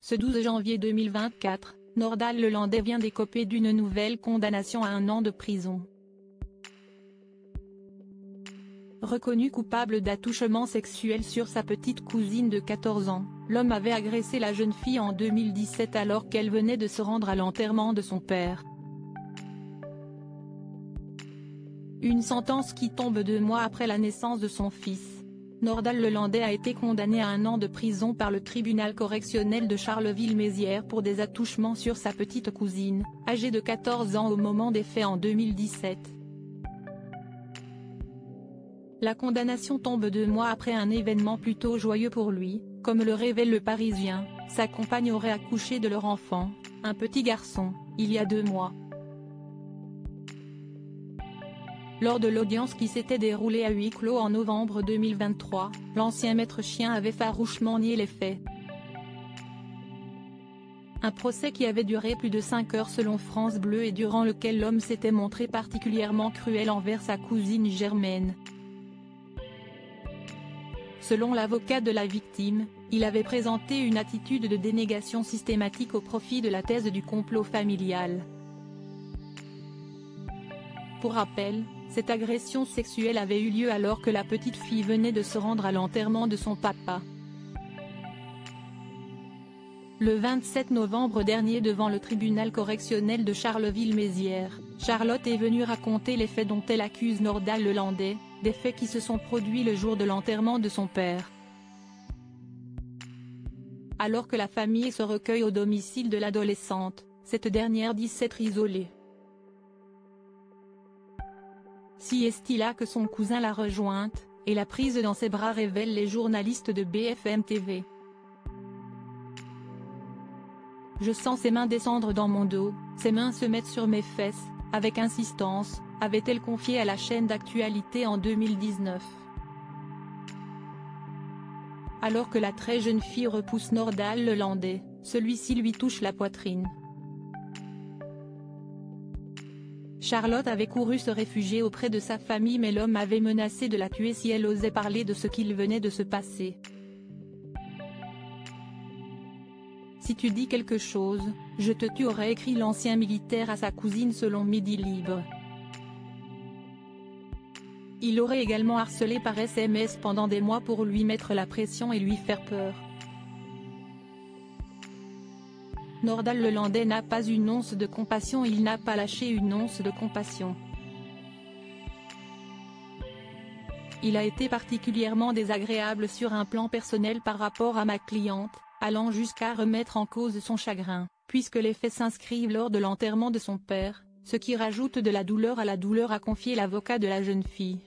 Ce 12 janvier 2024, Nordal Lelandais vient d'écoper d'une nouvelle condamnation à 1 an de prison. Reconnu coupable d'attouchement sexuel sur sa petite cousine de 14 ans, l'homme avait agressé la jeune fille en 2017 alors qu'elle venait de se rendre à l'enterrement de son père. Une sentence qui tombe 2 mois après la naissance de son fils. Nordal Lelandais a été condamné à 1 an de prison par le tribunal correctionnel de Charleville-Mézières pour des attouchements sur sa petite cousine, âgée de 14 ans au moment des faits en 2017. La condamnation tombe 2 mois après un événement plutôt joyeux pour lui, comme le révèle Le Parisien. Sa compagne aurait accouché de leur enfant, un petit garçon, il y a 2 mois. Lors de l'audience qui s'était déroulée à huis clos en novembre 2023, l'ancien maître chien avait farouchement nié les faits. Un procès qui avait duré plus de 5 heures selon France Bleu et durant lequel l'homme s'était montré particulièrement cruel envers sa cousine Germaine. Selon l'avocat de la victime, il avait présenté une attitude de dénégation systématique au profit de la thèse du complot familial. Pour rappel, cette agression sexuelle avait eu lieu alors que la petite fille venait de se rendre à l'enterrement de son papa. Le 27 novembre dernier devant le tribunal correctionnel de Charleville-Mézières, Charlotte est venue raconter les faits dont elle accuse Nordal Lelandais, des faits qui se sont produits le jour de l'enterrement de son père. Alors que la famille se recueille au domicile de l'adolescente, cette dernière dit s'être isolée. Si est-il là que son cousin l'a rejointe, et l'a prise dans ses bras, révèlent les journalistes de BFM TV. Je sens ses mains descendre dans mon dos, ses mains se mettent sur mes fesses, avec insistance, avait-elle confié à la chaîne d'actualité en 2019. Alors que la très jeune fille repousse Nordal Lelandais, celui-ci lui touche la poitrine. Charlotte avait couru se réfugier auprès de sa famille mais l'homme avait menacé de la tuer si elle osait parler de ce qu'il venait de se passer. Si tu dis quelque chose, je te tue, aurait écrit l'ancien militaire à sa cousine selon Midi Libre. Il aurait également harcelé par SMS pendant des mois pour lui mettre la pression et lui faire peur. Nordal Lelandais n'a pas une once de compassion, il n'a pas lâché une once de compassion. Il a été particulièrement désagréable sur un plan personnel par rapport à ma cliente, allant jusqu'à remettre en cause son chagrin, puisque les faits s'inscrivent lors de l'enterrement de son père, ce qui rajoute de la douleur à la douleur, a confié l'avocat de la jeune fille.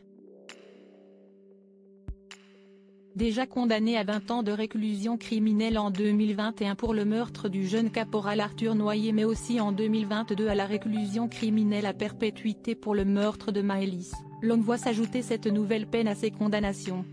Déjà condamné à 20 ans de réclusion criminelle en 2021 pour le meurtre du jeune caporal Arthur Noyer mais aussi en 2022 à la réclusion criminelle à perpétuité pour le meurtre de Maëlys, l'homme voit s'ajouter cette nouvelle peine à ses condamnations.